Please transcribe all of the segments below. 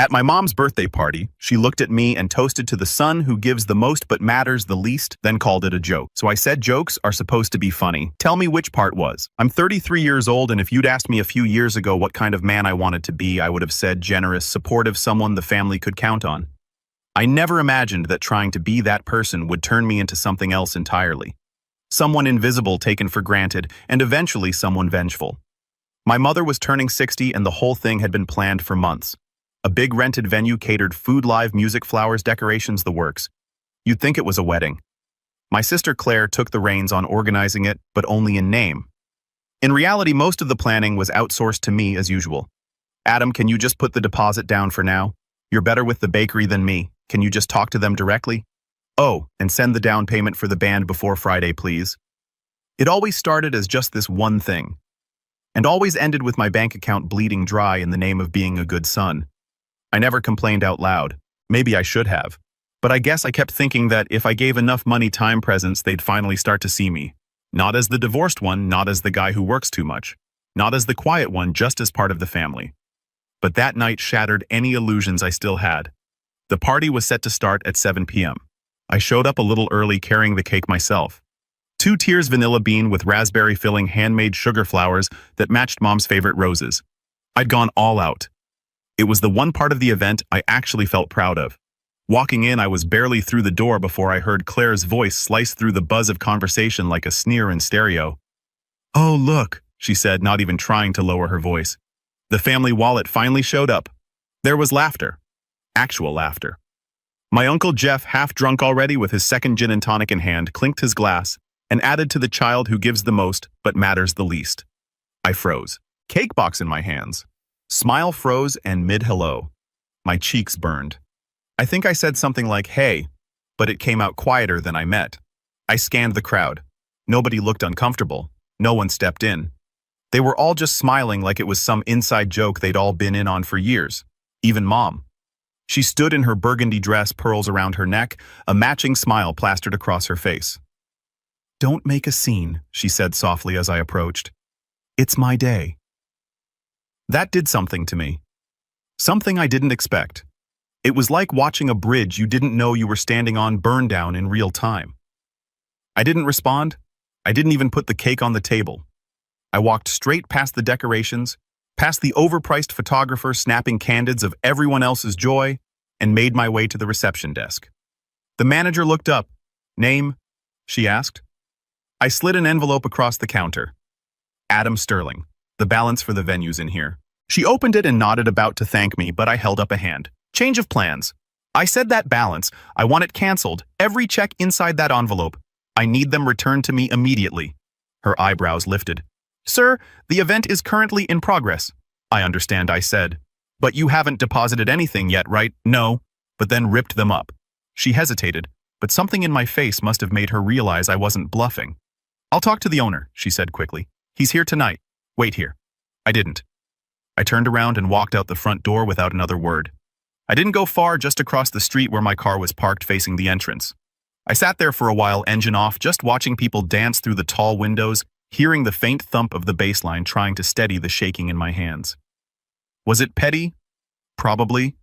At my mom's birthday party, she looked at me and toasted to the son who gives the most but matters the least, then called it a joke. So I said jokes are supposed to be funny. Tell me which part was. I'm 33 years old, and if you'd asked me a few years ago what kind of man I wanted to be, I would have said generous, supportive, someone the family could count on. I never imagined that trying to be that person would turn me into something else entirely. Someone invisible taken for granted, and eventually someone vengeful. My mother was turning 60 and the whole thing had been planned for months. A big rented venue catered food, live music, flowers, decorations, the works. You'd think it was a wedding. My sister Claire took the reins on organizing it, but only in name. In reality, most of the planning was outsourced to me as usual. Adam, can you just put the deposit down for now? You're better with the bakery than me. Can you just talk to them directly? Oh, and send the down payment for the band before Friday, please. It always started as just this one thing, and always ended with my bank account bleeding dry in the name of being a good son. I never complained out loud. Maybe I should have. But I guess I kept thinking that if I gave enough money time presents, they'd finally start to see me. Not as the divorced one, not as the guy who works too much. Not as the quiet one, just as part of the family. But that night shattered any illusions I still had. The party was set to start at 7 p.m. I showed up a little early carrying the cake myself. 2 tiers vanilla bean with raspberry filling handmade sugar flowers that matched Mom's favorite roses. I'd gone all out. It was the one part of the event I actually felt proud of. Walking in, I was barely through the door before I heard Claire's voice slice through the buzz of conversation like a sneer in stereo. "Oh, look," she said, not even trying to lower her voice. The family wallet finally showed up. There was laughter. Actual laughter. My Uncle Jeff, half drunk already with his second gin and tonic in hand, clinked his glass and added to the child who gives the most but matters the least. I froze. Cake box in my hands. Smile froze and mid-hello. My cheeks burned. I think I said something like, "Hey," but it came out quieter than I meant. I scanned the crowd. Nobody looked uncomfortable. No one stepped in. They were all just smiling like it was some inside joke they'd all been in on for years. Even Mom. She stood in her burgundy dress, pearls around her neck, a matching smile plastered across her face. "Don't make a scene," she said softly as I approached. "It's my day." That did something to me. Something I didn't expect. It was like watching a bridge you didn't know you were standing on burn down in real time. I didn't respond. I didn't even put the cake on the table. I walked straight past the decorations, past the overpriced photographer snapping candids of everyone else's joy, and made my way to the reception desk. The manager looked up. "Name?" she asked. I slid an envelope across the counter. "Adam Sterling. The balance for the venue's in here." She opened it and nodded, about to thank me, but I held up a hand. "Change of plans." I said, "That balance, I want it canceled. Every check inside that envelope. I need them returned to me immediately." Her eyebrows lifted. "Sir, the event is currently in progress." "I understand," I said. "But you haven't deposited anything yet, right?" "No," but then ripped them up. She hesitated, but something in my face must have made her realize I wasn't bluffing. "I'll talk to the owner," she said quickly. "He's here tonight. Wait here." I didn't. I turned around and walked out the front door without another word. I didn't go far, just across the street where my car was parked facing the entrance. I sat there for a while, engine off, just watching people dance through the tall windows, hearing the faint thump of the bass line trying to steady the shaking in my hands. Was it petty? Probably.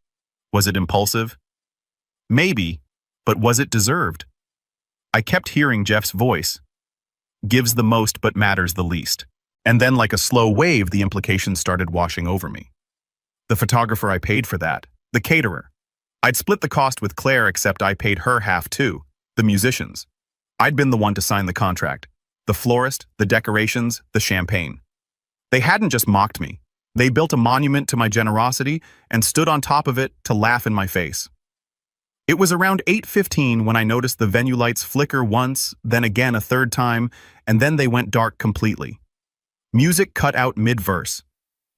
Was it impulsive? Maybe, but was it deserved? I kept hearing Jeff's voice. Gives the most but matters the least. And then, like a slow wave, the implications started washing over me. The photographer, I paid for that. The caterer. I'd split the cost with Claire, except I paid her half too. The musicians. I'd been the one to sign the contract. The florist, the decorations, the champagne. They hadn't just mocked me. They built a monument to my generosity and stood on top of it to laugh in my face. It was around 8:15 when I noticed the venue lights flicker once, then again a third time, and then they went dark completely. Music cut out mid-verse.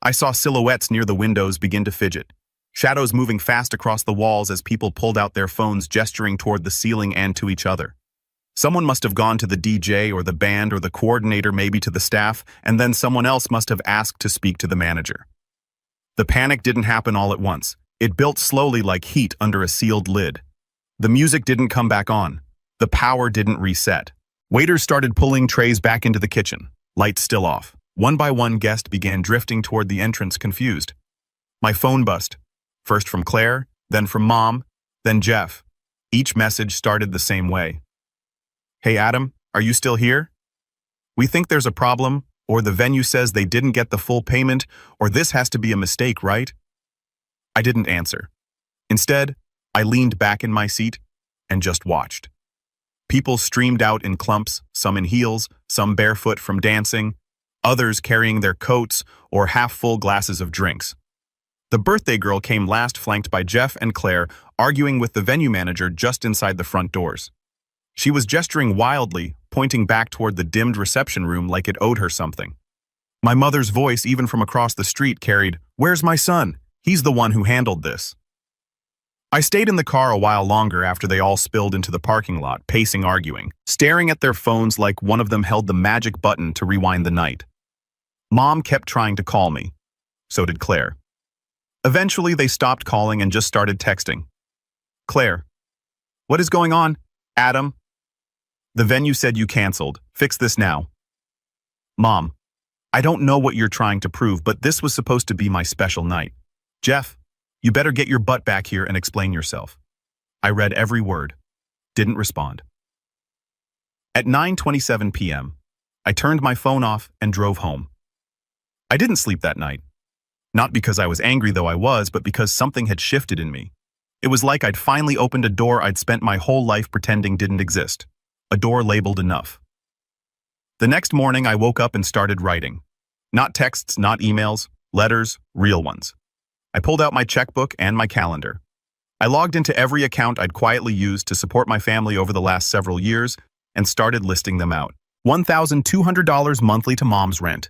I saw silhouettes near the windows begin to fidget, shadows moving fast across the walls as people pulled out their phones, gesturing toward the ceiling and to each other. Someone must have gone to the DJ or the band or the coordinator, maybe to the staff, and then someone else must have asked to speak to the manager. The panic didn't happen all at once. It built slowly like heat under a sealed lid. The music didn't come back on. The power didn't reset. Waiters started pulling trays back into the kitchen, lights still off. One by one, guests began drifting toward the entrance, confused. My phone buzzed. First from Claire, then from Mom, then Jeff. Each message started the same way. Hey Adam, are you still here? We think there's a problem, or the venue says they didn't get the full payment, or this has to be a mistake, right? I didn't answer. Instead, I leaned back in my seat and just watched. People streamed out in clumps, some in heels, some barefoot from dancing, others carrying their coats or half-full glasses of drinks. The birthday girl came last, flanked by Jeff and Claire, arguing with the venue manager just inside the front doors. She was gesturing wildly, pointing back toward the dimmed reception room like it owed her something. My mother's voice, even from across the street, carried, "Where's my son? He's the one who handled this." I stayed in the car a while longer after they all spilled into the parking lot, pacing, arguing, staring at their phones like one of them held the magic button to rewind the night. Mom kept trying to call me. So did Claire. Eventually, they stopped calling and just started texting. Claire, what is going on? Adam? The venue said you canceled. Fix this now. Mom, I don't know what you're trying to prove, but this was supposed to be my special night. Jeff, you better get your butt back here and explain yourself. I read every word. Didn't respond. At 9:27 p.m., I turned my phone off and drove home. I didn't sleep that night. Not because I was angry, though I was, but because something had shifted in me. It was like I'd finally opened a door I'd spent my whole life pretending didn't exist. A door labeled enough. The next morning, I woke up and started writing. Not texts, not emails, letters, real ones. I pulled out my checkbook and my calendar. I logged into every account I'd quietly used to support my family over the last several years and started listing them out. $1,200 monthly to Mom's rent.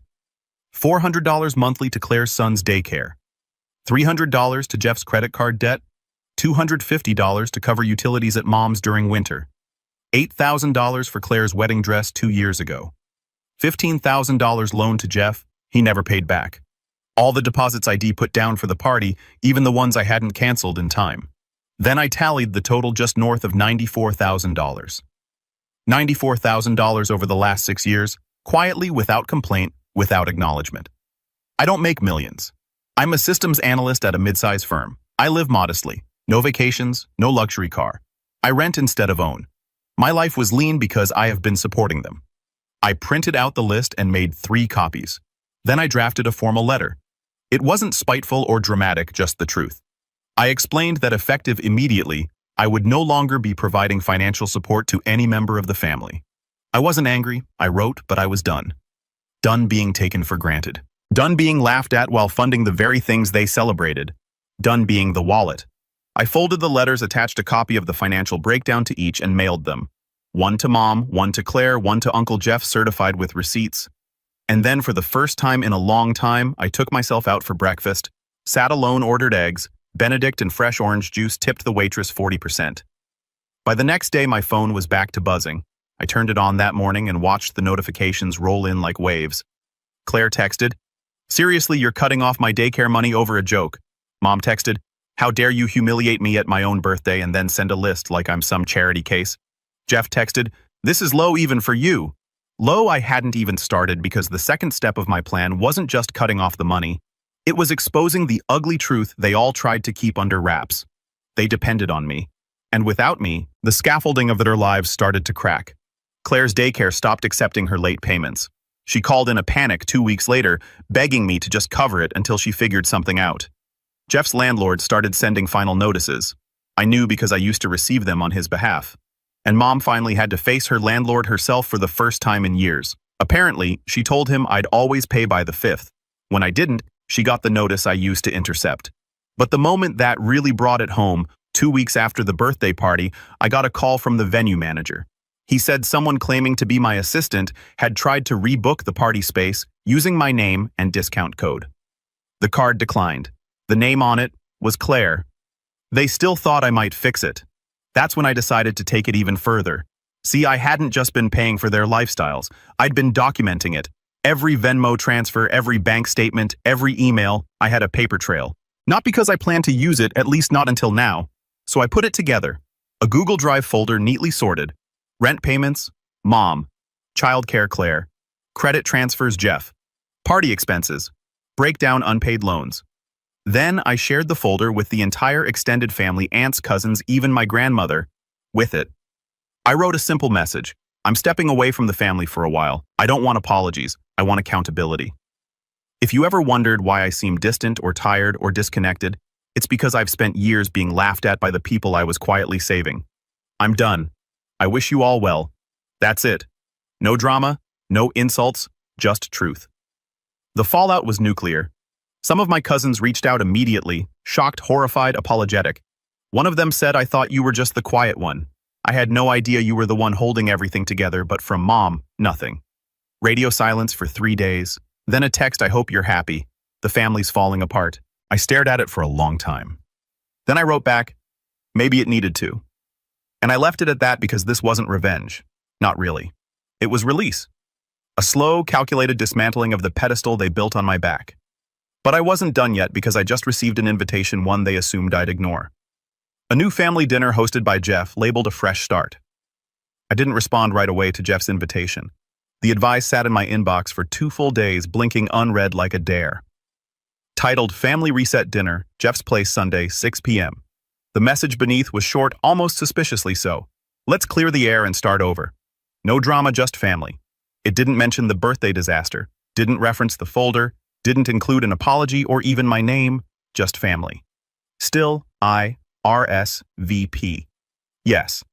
$400 monthly to Claire's son's daycare. $300 to Jeff's credit card debt. $250 to cover utilities at Mom's during winter. $8,000 for Claire's wedding dress 2 years ago. $15,000 loan to Jeff, he never paid back. All the deposits I'd put down for the party, even the ones I hadn't canceled in time. Then I tallied the total just north of $94,000. $94,000 over the last 6 years, quietly, without complaint, without acknowledgement. I don't make millions. I'm a systems analyst at a mid-size firm. I live modestly. No vacations, no luxury car. I rent instead of own. My life was lean because I have been supporting them. I printed out the list and made 3 copies. Then I drafted a formal letter. It wasn't spiteful or dramatic, just the truth. I explained that effective immediately, I would no longer be providing financial support to any member of the family. I wasn't angry, I wrote, but I was done. Done being taken for granted. Done being laughed at while funding the very things they celebrated. Done being the wallet. I folded the letters, attached a copy of the financial breakdown to each, and mailed them. One to Mom, one to Claire, one to Uncle Jeff, certified with receipts. And then, for the first time in a long time, I took myself out for breakfast, sat alone, ordered eggs, Benedict and fresh orange juice, tipped the waitress 40%. By the next day, my phone was back to buzzing. I turned it on that morning and watched the notifications roll in like waves. Claire texted, "Seriously, you're cutting off my daycare money over a joke." Mom texted, "How dare you humiliate me at my own birthday and then send a list like I'm some charity case." Jeff texted, "This is low even for you." Low I hadn't even started, because the second step of my plan wasn't just cutting off the money. It was exposing the ugly truth they all tried to keep under wraps. They depended on me. And without me, the scaffolding of their lives started to crack. Claire's daycare stopped accepting her late payments. She called in a panic 2 weeks later, begging me to just cover it until she figured something out. Jeff's landlord started sending final notices. I knew because I used to receive them on his behalf. And Mom finally had to face her landlord herself for the first time in years. Apparently, she told him I'd always pay by the 5th. When I didn't, she got the notice I used to intercept. But the moment that really brought it home, 2 weeks after the birthday party, I got a call from the venue manager. He said someone claiming to be my assistant had tried to rebook the party space using my name and discount code. The card declined. The name on it was Claire. They still thought I might fix it. That's when I decided to take it even further. See, I hadn't just been paying for their lifestyles. I'd been documenting it. Every Venmo transfer, every bank statement, every email, I had a paper trail. Not because I planned to use it, at least not until now. So I put it together. A Google Drive folder neatly sorted. Rent payments, Mom. Childcare, Claire. Credit transfers, Jeff. Party expenses. Breakdown unpaid loans. Then I shared the folder with the entire extended family, aunts, cousins, even my grandmother. With it, I wrote a simple message. I'm stepping away from the family for a while. I don't want apologies. I want accountability. If you ever wondered why I seem distant or tired or disconnected, it's because I've spent years being laughed at by the people I was quietly saving. I'm done. I wish you all well. That's it. No drama, no insults, just truth. The fallout was nuclear. Some of my cousins reached out immediately, shocked, horrified, apologetic. One of them said, "I thought you were just the quiet one. I had no idea you were the one holding everything together," but from Mom, nothing. Radio silence for 3 days. Then a text, "I hope you're happy. The family's falling apart." I stared at it for a long time. Then I wrote back, "Maybe it needed to." And I left it at that because this wasn't revenge. Not really. It was release. A slow, calculated dismantling of the pedestal they built on my back. But I wasn't done yet because I just received an invitation, one they assumed I'd ignore. A new family dinner hosted by Jeff, labeled a fresh start. I didn't respond right away to Jeff's invitation. The advice sat in my inbox for 2 full days, blinking unread like a dare. Titled Family Reset Dinner, Jeff's Place, Sunday, 6 p.m. The message beneath was short, almost suspiciously so. Let's clear the air and start over. No drama, just family. It didn't mention the birthday disaster, didn't reference the folder, didn't include an apology or even my name, just family. Still, I, RSVP. Yes.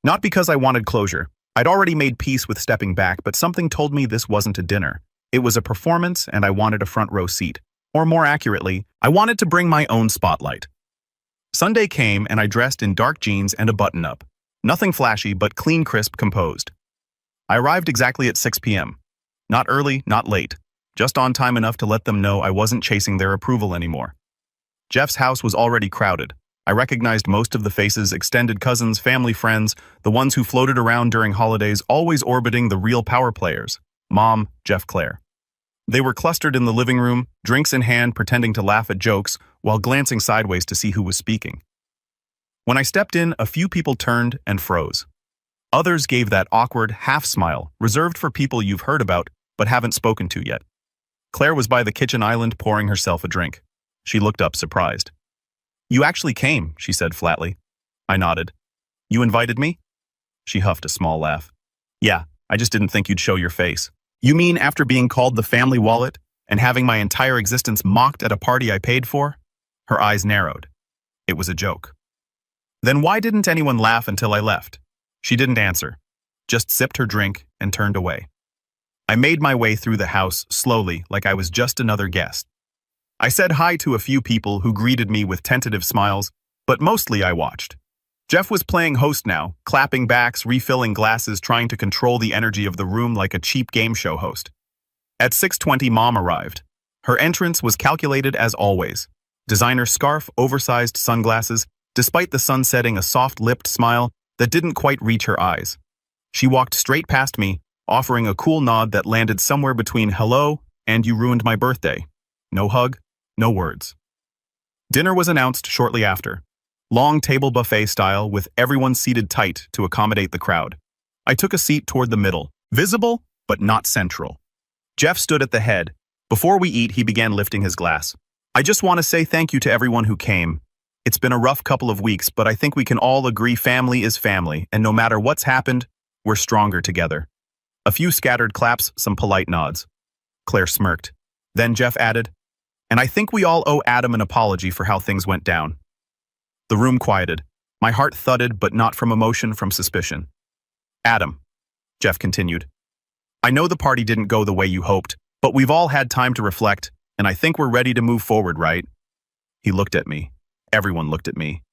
Not because I wanted closure. I'd already made peace with stepping back, but something told me this wasn't a dinner. It was a performance, and I wanted a front row seat. Or more accurately, I wanted to bring my own spotlight. Sunday came, and I dressed in dark jeans and a button-up. Nothing flashy, but clean, crisp, composed. I arrived exactly at 6 p.m. Not early, not late. Just on time enough to let them know I wasn't chasing their approval anymore. Jeff's house was already crowded. I recognized most of the faces, extended cousins, family friends, the ones who floated around during holidays, always orbiting the real power players. Mom, Jeff, Claire. They were clustered in the living room, drinks in hand, pretending to laugh at jokes, while glancing sideways to see who was speaking. When I stepped in, a few people turned and froze. Others gave that awkward half-smile, reserved for people you've heard about, but haven't spoken to yet. Claire was by the kitchen island pouring herself a drink. She looked up, surprised. "You actually came," she said flatly. I nodded. "You invited me?" She huffed a small laugh. "Yeah, I just didn't think you'd show your face." "You mean after being called the family wallet and having my entire existence mocked at a party I paid for?" Her eyes narrowed. It was a joke. "Then why didn't anyone laugh until I left?" She didn't answer, just sipped her drink and turned away. I made my way through the house slowly, like I was just another guest. I said hi to a few people who greeted me with tentative smiles, but mostly I watched. Jeff was playing host now, clapping backs, refilling glasses, trying to control the energy of the room like a cheap game show host. At 6:20, Mom arrived. Her entrance was calculated as always. Designer scarf, oversized sunglasses, despite the sun setting, a soft-lipped smile that didn't quite reach her eyes. She walked straight past me, offering a cool nod that landed somewhere between hello and "you ruined my birthday." No hug, no words. Dinner was announced shortly after. Long table buffet style, with everyone seated tight to accommodate the crowd. I took a seat toward the middle, visible but not central. Jeff stood at the head. Before we eat, he began lifting his glass. "I just want to say thank you to everyone who came. It's been a rough couple of weeks, but I think we can all agree family is family, and no matter what's happened, we're stronger together." A few scattered claps, some polite nods. Claire smirked. Then Jeff added, "And I think we all owe Adam an apology for how things went down." The room quieted. My heart thudded, but not from emotion, from suspicion. "Adam," Jeff continued, "I know the party didn't go the way you hoped, but we've all had time to reflect, and I think we're ready to move forward, right?" He looked at me. Everyone looked at me.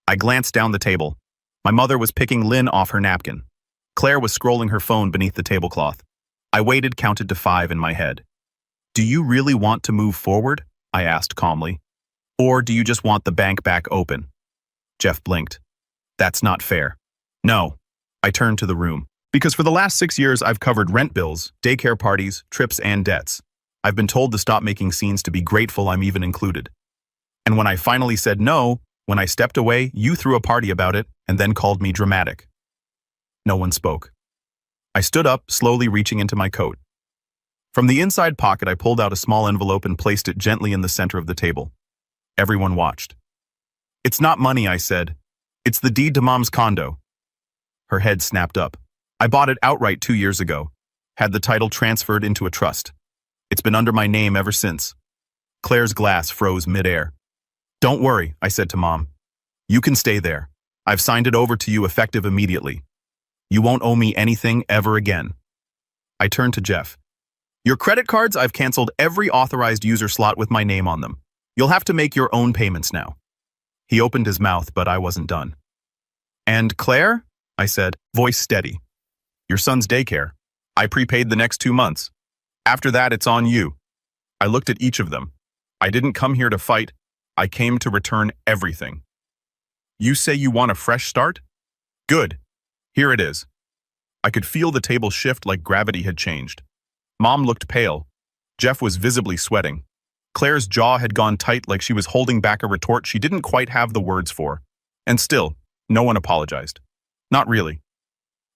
I glanced down the table. My mother was picking Lynn off her napkin. Claire was scrolling her phone beneath the tablecloth. I waited, counted to 5 in my head. "Do you really want to move forward?" I asked calmly. "Or do you just want the bank back open?" Jeff blinked. "That's not fair." "No." I turned to the room. "Because for the last 6 years I've covered rent bills, daycare parties, trips, and debts. I've been told to stop making scenes, to be grateful I'm even included. And when I finally said no, when I stepped away, you threw a party about it and then called me dramatic." No one spoke. I stood up, slowly reaching into my coat. From the inside pocket, I pulled out a small envelope and placed it gently in the center of the table. Everyone watched. "It's not money," I said. "It's the deed to Mom's condo." Her head snapped up. "I bought it outright 2 years ago. Had the title transferred into a trust. It's been under my name ever since." Claire's glass froze midair. "Don't worry," I said to Mom. "You can stay there. I've signed it over to you effective immediately. You won't owe me anything ever again." I turned to Jeff. "Your credit cards, I've canceled every authorized user slot with my name on them. You'll have to make your own payments now." He opened his mouth, but I wasn't done. "And Claire?" I said, voice steady. "Your son's daycare. I prepaid the next 2 months. After that, it's on you." I looked at each of them. I didn't come here to fight. I came to return everything. "You say you want a fresh start? Good. Here it is." I could feel the table shift like gravity had changed. Mom looked pale. Jeff was visibly sweating. Claire's jaw had gone tight like she was holding back a retort she didn't quite have the words for. And still, no one apologized. Not really.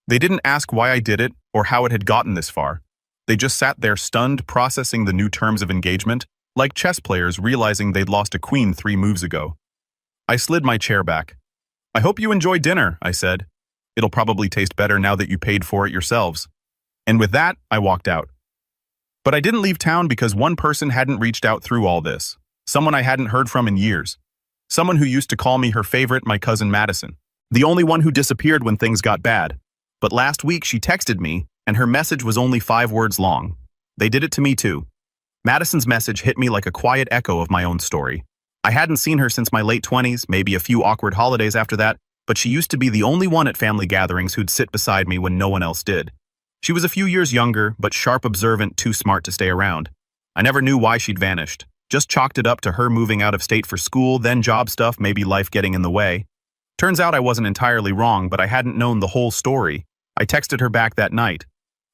They didn't ask why I did it or how it had gotten this far. They just sat there stunned, processing the new terms of engagement, like chess players realizing they'd lost a queen 3 moves ago. I slid my chair back. "I hope you enjoy dinner," I said. "It'll probably taste better now that you paid for it yourselves." And with that, I walked out. But I didn't leave town because one person hadn't reached out through all this. Someone I hadn't heard from in years. Someone who used to call me her favorite, my cousin Madison. The only one who disappeared when things got bad. But last week she texted me, and her message was only 5 words long. They did it to me too. Madison's message hit me like a quiet echo of my own story. I hadn't seen her since my late 20s, maybe a few awkward holidays after that, but she used to be the only one at family gatherings who'd sit beside me when no one else did. She was a few years younger, but sharp, observant, too smart to stay around. I never knew why she'd vanished. Just chalked it up to her moving out of state for school, then job stuff, maybe life getting in the way. Turns out I wasn't entirely wrong, but I hadn't known the whole story. I texted her back that night.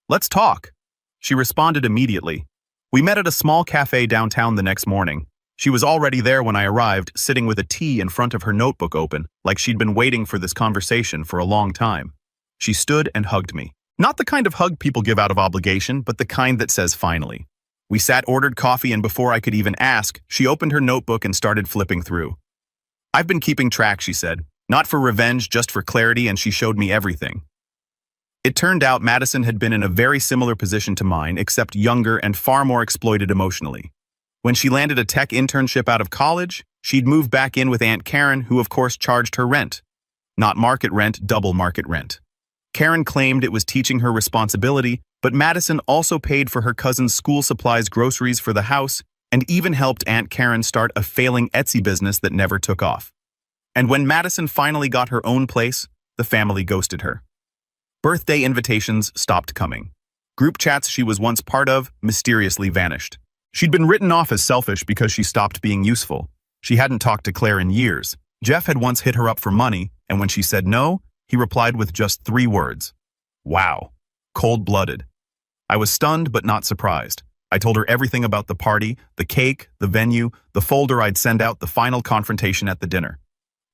"Let's talk." She responded immediately. We met at a small cafe downtown the next morning. She was already there when I arrived, sitting with a tea in front of her notebook open, like she'd been waiting for this conversation for a long time. She stood and hugged me. Not the kind of hug people give out of obligation, but the kind that says finally. We sat, ordered coffee, and before I could even ask, she opened her notebook and started flipping through. "I've been keeping track," she said. "Not for revenge, just for clarity," and she showed me everything. It turned out Madison had been in a very similar position to mine, except younger and far more exploited emotionally. When she landed a tech internship out of college, she'd moved back in with Aunt Karen, who of course charged her rent. Not market rent, double market rent. Karen claimed it was teaching her responsibility, but Madison also paid for her cousin's school supplies, groceries for the house, and even helped Aunt Karen start a failing Etsy business that never took off. And when Madison finally got her own place, the family ghosted her. Birthday invitations stopped coming. Group chats she was once part of mysteriously vanished. She'd been written off as selfish because she stopped being useful. She hadn't talked to Claire in years. Jeff had once hit her up for money, and when she said no, he replied with just 3 words. Wow. Cold-blooded. I was stunned but not surprised. I told her everything about the party, the cake, the venue, the folder I'd send out, the final confrontation at the dinner.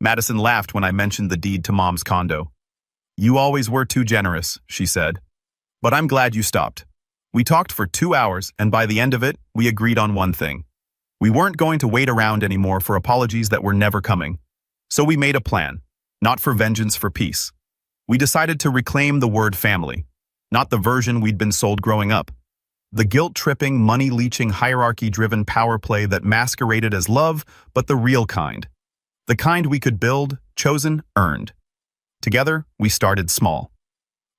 Madison laughed when I mentioned the deed to Mom's condo. "You always were too generous," she said. "But I'm glad you stopped." We talked for 2 hours, and by the end of it, we agreed on one thing. We weren't going to wait around anymore for apologies that were never coming. So we made a plan. Not for vengeance, for peace. We decided to reclaim the word family, not the version we'd been sold growing up. The guilt-tripping, money-leeching, hierarchy-driven power play that masqueraded as love, but the real kind. The kind we could build, chosen, earned. Together, we started small.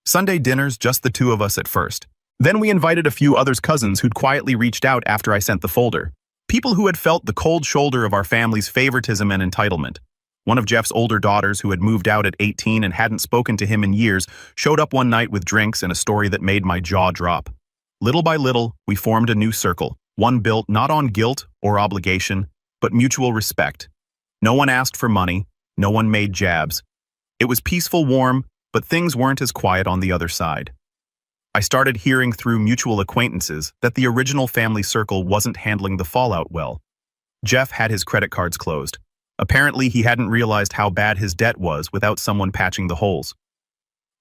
Sunday dinners, just the 2 of us at first. Then we invited a few others' cousins who'd quietly reached out after I sent the folder. People who had felt the cold shoulder of our family's favoritism and entitlement. One of Jeff's older daughters, who had moved out at 18 and hadn't spoken to him in years, showed up one night with drinks and a story that made my jaw drop. Little by little, we formed a new circle, one built not on guilt or obligation, but mutual respect. No one asked for money, no one made jabs. It was peaceful, warm, but things weren't as quiet on the other side. I started hearing through mutual acquaintances that the original family circle wasn't handling the fallout well. Jeff had his credit cards closed. Apparently, he hadn't realized how bad his debt was without someone patching the holes.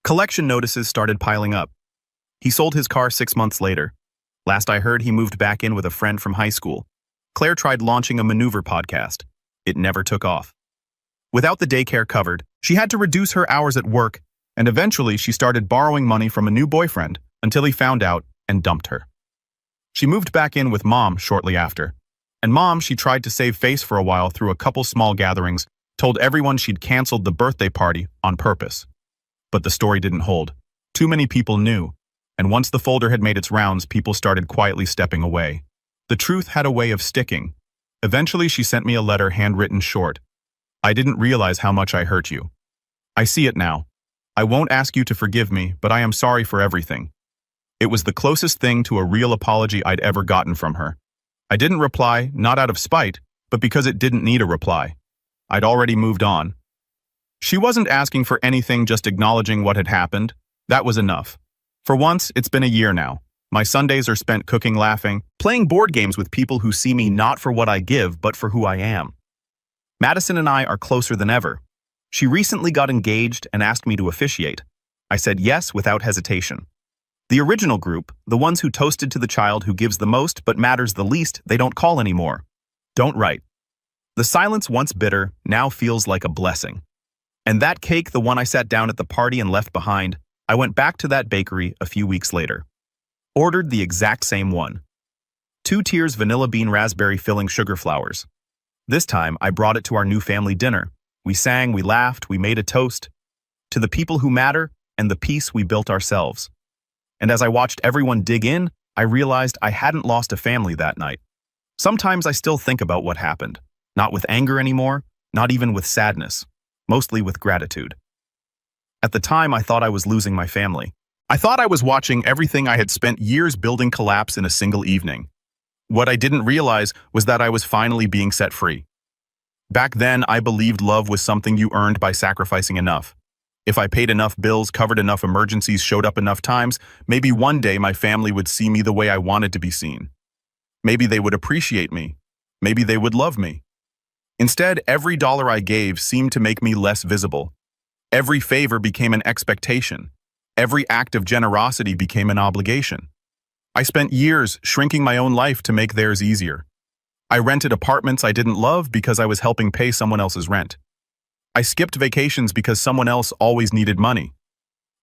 Collection notices started piling up. He sold his car 6 months later. Last I heard, he moved back in with a friend from high school. Claire tried launching a maneuver podcast. It never took off. Without the daycare covered, she had to reduce her hours at work, and eventually she started borrowing money from a new boyfriend until he found out and dumped her. She moved back in with Mom shortly after. And Mom, she tried to save face for a while through a couple small gatherings, told everyone she'd canceled the birthday party on purpose. But the story didn't hold. Too many people knew, and once the folder had made its rounds, people started quietly stepping away. The truth had a way of sticking. Eventually, she sent me a letter handwritten short. I didn't realize how much I hurt you. I see it now. I won't ask you to forgive me, but I am sorry for everything. It was the closest thing to a real apology I'd ever gotten from her. I didn't reply, not out of spite, but because it didn't need a reply. I'd already moved on. She wasn't asking for anything, just acknowledging what had happened. That was enough. For once, it's been a year now. My Sundays are spent cooking, laughing, playing board games with people who see me not for what I give, but for who I am. Madison and I are closer than ever. She recently got engaged and asked me to officiate. I said yes without hesitation. The original group, the ones who toasted to the child who gives the most but matters the least, they don't call anymore. Don't write. The silence, once bitter, now feels like a blessing. And that cake, the one I sat down at the party and left behind, I went back to that bakery a few weeks later. Ordered the exact same one. 2 tiers vanilla bean raspberry filling sugar flowers. This time, I brought it to our new family dinner. We sang, we laughed, we made a toast. To the people who matter and the peace we built ourselves. And as I watched everyone dig in, I realized I hadn't lost a family that night. Sometimes I still think about what happened. Not with anger anymore, not even with sadness. Mostly with gratitude. At the time, I thought I was losing my family. I thought I was watching everything I had spent years building collapse in a single evening. What I didn't realize was that I was finally being set free. Back then, I believed love was something you earned by sacrificing enough. If I paid enough bills, covered enough emergencies, showed up enough times, maybe one day my family would see me the way I wanted to be seen. Maybe they would appreciate me. Maybe they would love me. Instead, every dollar I gave seemed to make me less visible. Every favor became an expectation. Every act of generosity became an obligation. I spent years shrinking my own life to make theirs easier. I rented apartments I didn't love because I was helping pay someone else's rent. I skipped vacations because someone else always needed money.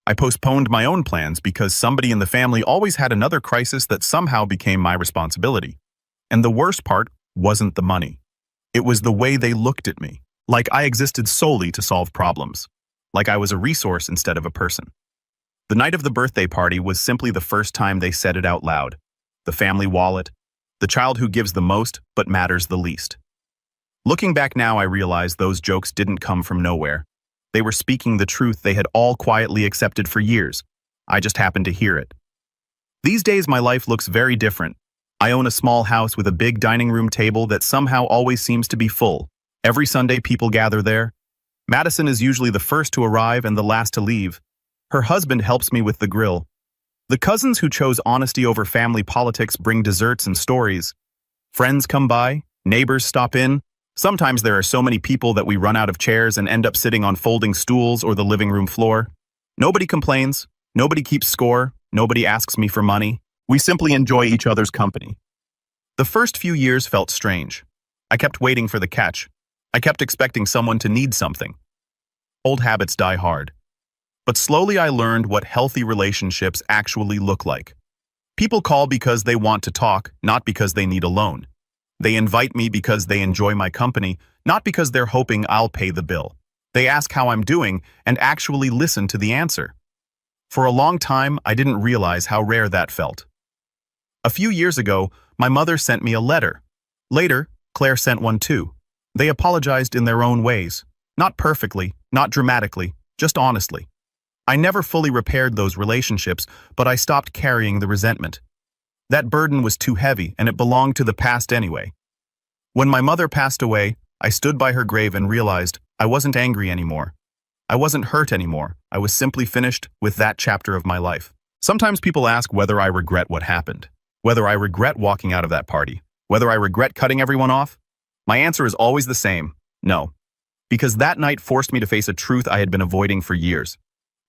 I postponed my own plans because somebody in the family always had another crisis that somehow became my responsibility. And the worst part wasn't the money. It was the way they looked at me, like I existed solely to solve problems, like I was a resource instead of a person. The night of the birthday party was simply the first time they said it out loud. The family wallet, the child who gives the most but matters the least. Looking back now, I realize those jokes didn't come from nowhere. They were speaking the truth they had all quietly accepted for years. I just happened to hear it. These days, my life looks very different. I own a small house with a big dining room table that somehow always seems to be full. Every Sunday, people gather there. Madison is usually the first to arrive and the last to leave. Her husband helps me with the grill. The cousins who chose honesty over family politics bring desserts and stories. Friends come by, neighbors stop in. Sometimes there are so many people that we run out of chairs and end up sitting on folding stools or the living room floor. Nobody complains, nobody keeps score, nobody asks me for money. We simply enjoy each other's company. The first few years felt strange. I kept waiting for the catch. I kept expecting someone to need something. Old habits die hard. But slowly I learned what healthy relationships actually look like. People call because they want to talk, not because they need a loan. They invite me because they enjoy my company, not because they're hoping I'll pay the bill. They ask how I'm doing and actually listen to the answer. For a long time, I didn't realize how rare that felt. A few years ago, my mother sent me a letter. Later, Claire sent one too. They apologized in their own ways. Not perfectly, not dramatically, just honestly. I never fully repaired those relationships, but I stopped carrying the resentment. That burden was too heavy, and it belonged to the past anyway. When my mother passed away, I stood by her grave and realized I wasn't angry anymore. I wasn't hurt anymore. I was simply finished with that chapter of my life. Sometimes people ask whether I regret what happened, whether I regret walking out of that party, whether I regret cutting everyone off. My answer is always the same: no. Because that night forced me to face a truth I had been avoiding for years.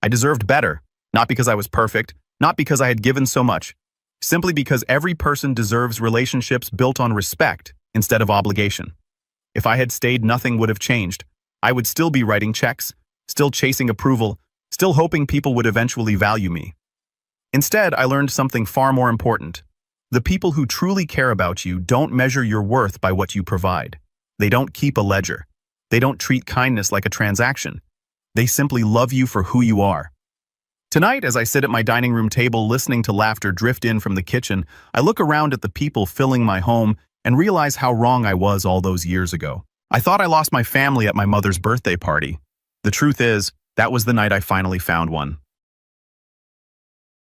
I deserved better, not because I was perfect, not because I had given so much, simply because every person deserves relationships built on respect instead of obligation. If I had stayed, nothing would have changed. I would still be writing checks, still chasing approval, still hoping people would eventually value me. Instead, I learned something far more important. The people who truly care about you don't measure your worth by what you provide. They don't keep a ledger. They don't treat kindness like a transaction. They simply love you for who you are. Tonight, as I sit at my dining room table listening to laughter drift in from the kitchen, I look around at the people filling my home and realize how wrong I was all those years ago. I thought I lost my family at my mother's birthday party. The truth is, that was the night I finally found one.